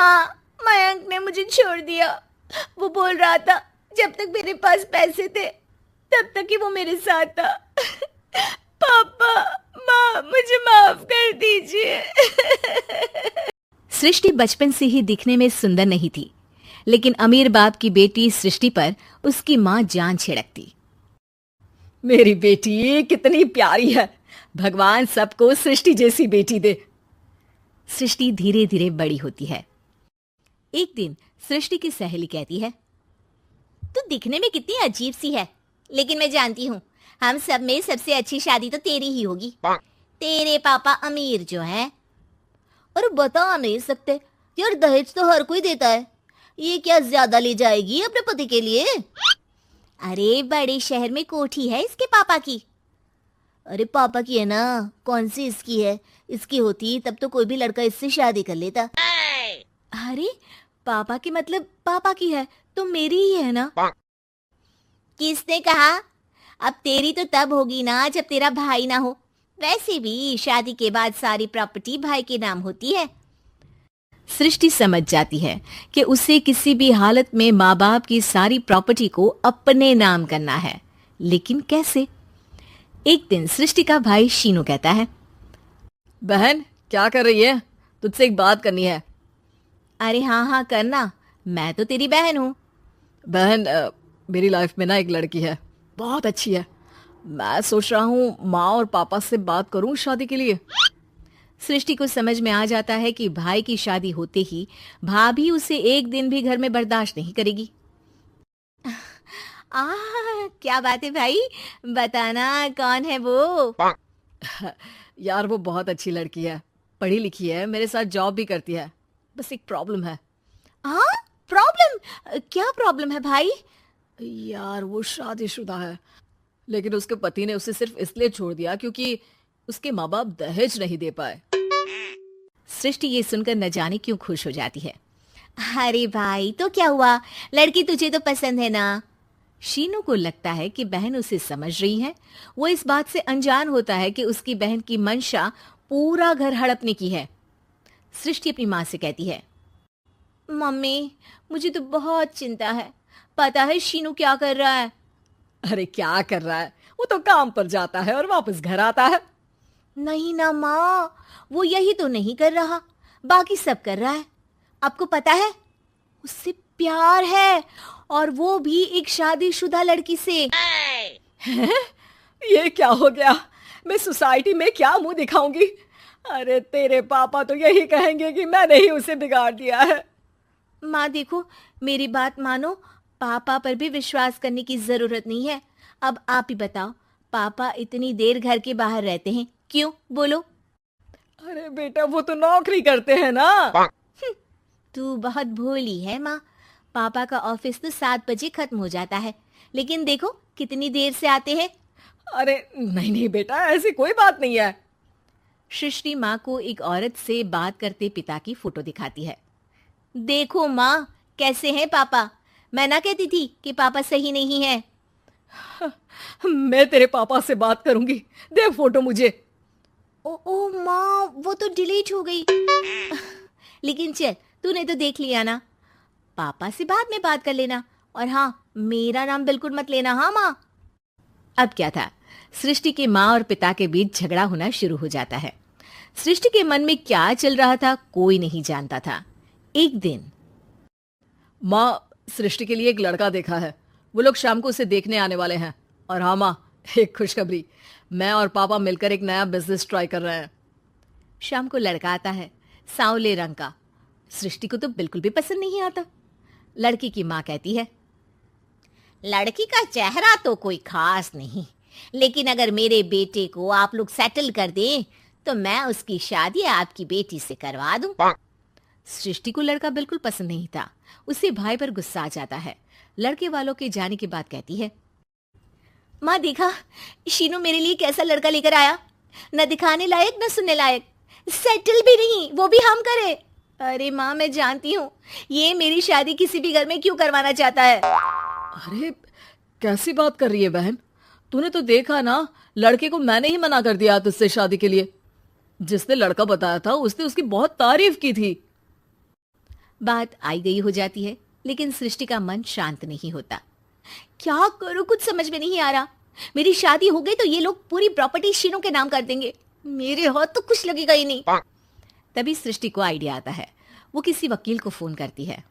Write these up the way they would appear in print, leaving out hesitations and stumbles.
माँ, मयंक ने मुझे छोड़ दिया। वो बोल रहा था जब तक मेरे पास पैसे थे तब तक ही वो मेरे साथ था। पापा, माँ, मुझे माफ कर दीजिए। सृष्टि बचपन से ही दिखने में सुंदर नहीं थी, लेकिन अमीर बाप की बेटी सृष्टि पर उसकी माँ जान छिड़कती। मेरी बेटी कितनी प्यारी है, भगवान सबको सृष्टि जैसी बेटी दे। सृष्टि धीरे धीरे बड़ी होती है। एक दिन सृष्टि की सहेली कहती है, तू दिखने में कितनी अजीब सी है, लेकिन मैं जानती हूँ हम सब में सबसे अच्छी शादी तो तेरी ही होगी। तेरे पापा अमीर जो हैं। और बता नहीं सकते यार, दहेज तो हर कोई देता है, ये क्या ज्यादा ले जाएगी अपने पति के लिए? अरे बड़े शहर में कोठी है इसके पापा की। अरे पापा की है ना, कौन सी इसकी है? इसकी होती तब तो कोई भी लड़का इससे शादी कर लेता। अरे पापा की मतलब पापा की है तो मेरी ही है ना? किसने कहा? अब तेरी तो तब होगी ना जब तेरा भाई ना हो। वैसे भी शादी के बाद सारी प्रॉपर्टी भाई के नाम होती है। सृष्टि समझ जाती है कि उसे किसी भी हालत में माँ बाप की सारी प्रॉपर्टी को अपने नाम करना है, लेकिन कैसे? एक दिन सृष्टि का भाई शीनू कहता है, बहन क्या कर रही है? तुझसे एक बात करनी है। अरे हाँ हाँ करना, मैं तो तेरी बहन हूँ। बहन, मेरी लाइफ में ना एक लड़की है, बहुत अच्छी है। मैं सोच रहा हूँ माँ और पापा से बात करूँ शादी के लिए। सृष्टि को समझ में आ जाता है कि भाई की शादी होते ही भाभी उसे एक दिन भी घर में बर्दाश्त नहीं करेगी। क्या बात है भाई, बताना कौन है वो? यार वो बहुत अच्छी लड़की है, पढ़ी लिखी है, मेरे साथ जॉब भी करती है। बस एक प्रॉब्लम है। हाँ, प्रॉब्लम? क्या प्रॉब्लम है भाई? यार वो शादीशुदा है, लेकिन उसके पति ने उसे सिर्फ इसलिए छोड़ दिया क्योंकि उसके माँ बाप दहेज नहीं दे पाए। सृष्टि ये सुनकर न जाने क्यों खुश हो जाती है। अरे भाई तो क्या हुआ, लड़की तुझे तो पसंद है ना? शीनू को लगता है कि बहन उसे समझ रही है। वो इस बात से अनजान होता है कि उसकी बहन की मंशा पूरा घर हड़पने की है। सृष्टि अपनी माँ से कहती है, मम्मी मुझे तो बहुत चिंता है। पता है शीनू क्या कर रहा है? अरे क्या कर रहा है? वो तो काम पर जाता है और वापस घर आता है। नहीं ना माँ, वो यही तो नहीं कर रहा, बाकी सब कर रहा है। आपको पता है उससे प्यार है, और वो भी एक शादीशुदा लड़की से। ये क्या हो गया? मैं सोसाइटी में क्या मुंह दिखाऊंगी? अरे तेरे पापा तो यही कहेंगे कि मैंने ही उसे बिगाड़ दिया है। माँ देखो, मेरी बात मानो, पापा पर भी विश्वास करने की जरूरत नहीं है। अब आप ही बताओ, पापा इतनी देर घर के बाहर रहते हैं क्यों? बोलो। अरे बेटा वो तो नौकरी करते हैं ना। तू बहुत भोली है माँ। पापा का ऑफिस तो 7 बजे खत्म हो जाता है, लेकिन देखो कितनी देर से आते हैं। अरे नहीं नहीं बेटा, ऐसी कोई बात नहीं है। सृष्टि माँ को एक औरत से बात करते पिता की फोटो दिखाती है। देखो माँ, कैसे हैं पापा? मैं ना कहती थी कि पापा सही नहीं है। मैं तेरे पापा से बात करूंगी, दे फोटो मुझे। ओ माँ, वो तो डिलीट हो गई। लेकिन चल, तूने तो देख लिया ना, पापा से बाद में बात कर लेना। और हाँ, मेरा नाम बिल्कुल मत लेना। हाँ माँ। अब क्या था, सृष्टि के माँ और पिता के बीच झगड़ा होना शुरू हो जाता है। सृष्टि के मन में क्या चल रहा था कोई नहीं जानता था। एक दिन, माँ सृष्टि के लिए एक लड़का देखा है, वो लोग शाम को उसे देखने आने वाले हैं। और हाँ माँ, एक खुशखबरी, मैं और पापा मिलकर एक नया बिजनेस ट्राई कर रहे हैं। शाम को लड़का आता है, सांवले रंग का। सृष्टि को तो बिल्कुल भी पसंद नहीं आता। लड़की की माँ कहती है, लड़की का चेहरा तो कोई खास नहीं, लेकिन अगर मेरे बेटे को आप लोग सेटल कर दें तो मैं उसकी शादी आपकी बेटी से करवा दूं। सृष्टि को लड़का बिल्कुल पसंद नहीं था। उसे भाई पर गुस्सा आ जाता है। लड़के वालों के जाने के बाद कहती है, माँ देखा, शीनू मेरे लिए कैसा लड़का लेकर आया, न दिखाने लायक न सुनने लायक, सेटल भी नहीं, वो भी हम करे। अरे माँ, मैं जानती हूँ ये मेरी शादी किसी भी घर में क्यों करवाना चाहता है। अरे कैसी बात कर रही है बहन? तूने तो देखा ना, लड़के को मैंने ही मना कर दिया तुझसे शादी के लिए। जिसने लड़का बताया था उसने उसकी बहुत तारीफ की थी। बात आई गई हो जाती है, लेकिन सृष्टि का मन शांत नहीं होता। क्या करूं, कुछ समझ में नहीं आ रहा। मेरी शादी हो गई तो ये लोग पूरी प्रॉपर्टी शीनू के नाम कर देंगे, मेरे हाथ तो कुछ लगेगा ही नहीं। तभी सृष्टि को आइडिया आता है। वो किसी वकील को फोन करती है।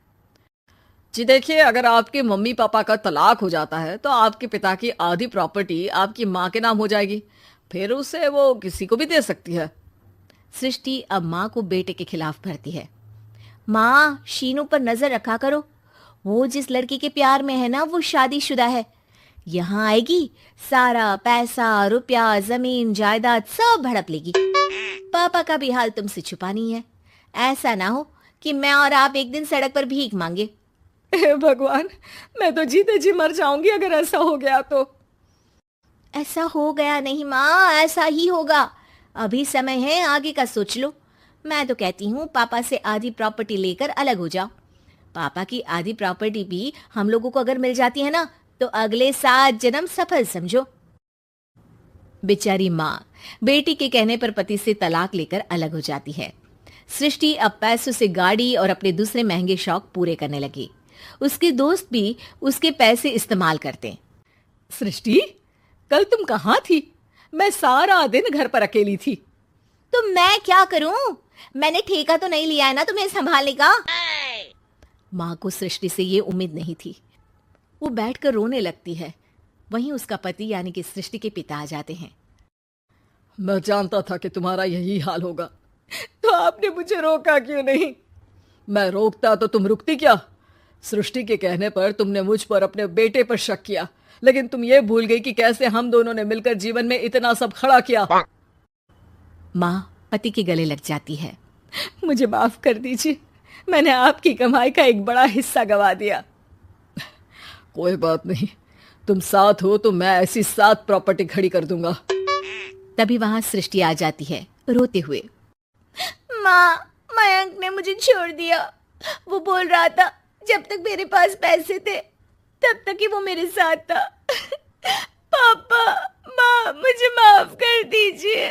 जी देखिए, अगर आपके मम्मी पापा का तलाक हो जाता है तो आपके पिता की आधी प्रॉपर्टी आपकी माँ के नाम हो जाएगी, फिर उसे वो किसी को भी दे सकती है। सृष्टि अब माँ को बेटे के खिलाफ भरती है। माँ, शीनू पर नजर रखा करो, वो जिस लड़की के प्यार में है ना वो शादीशुदा है। यहाँ आएगी, सारा पैसा रुपया जमीन जायदाद सब हड़प लेगी। पापा का भी हाल तुमसे छुपा नहीं है। ऐसा ना हो कि मैं और आप एक दिन सड़क पर भीख मांगे। हे भगवान, मैं तो जीते जी मर जाऊंगी अगर ऐसा हो गया तो। ऐसा हो गया नहीं माँ, ऐसा ही होगा। अभी समय है, आगे का सोच लो। मैं तो कहती हूँ पापा से आधी प्रॉपर्टी लेकर अलग हो जाओ। पापा की आधी प्रॉपर्टी भी हम लोगों को अगर मिल जाती है ना तो अगले 7 जन्म सफल समझो। बेचारी माँ बेटी के कहने पर पति से तलाक लेकर अलग हो जाती है। सृष्टि अब पैसों से गाड़ी और अपने दूसरे महंगे शौक पूरे करने लगी। उसके दोस्त भी उसके पैसे इस्तेमाल करते। सृष्टि, कल तुम कहाँ थी? मैं सारा दिन घर पर अकेली थी। तो मैं क्या करूं? मैंने ठेका तो नहीं लिया है ना तुम्हें संभालने का। माँ को सृष्टि से ये उम्मीद नहीं थी। वो बैठकर रोने लगती है। वहीं उसका पति यानी कि सृष्टि के पिता आ जाते हैं। मैं जानता था कि तुम्हारा यही हाल होगा, तो आपने मुझे रोका क्यों नहीं? मैं रोकता तो तुम रुकती क्या? सृष्टि के कहने पर तुमने मुझ पर अपने बेटे पर शक किया, लेकिन तुम ये भूल गई कि कैसे हम दोनों ने मिलकर जीवन में इतना सब खड़ा किया। माँ पति के गले लग जाती है। मुझे माफ कर दीजिए, मैंने आपकी कमाई का एक बड़ा हिस्सा गवा दिया। कोई बात नहीं, तुम साथ हो तो मैं ऐसी 7 प्रॉपर्टी खड़ी कर दूंगा। तभी वहां सृष्टि आ जाती है रोते हुए। माँ, मयंक ने मुझे छोड़ दिया। वो बोल रहा था जब तक मेरे पास पैसे थे तब तक ही वो मेरे साथ था। पापा, माँ, मुझे माफ कर दीजिए।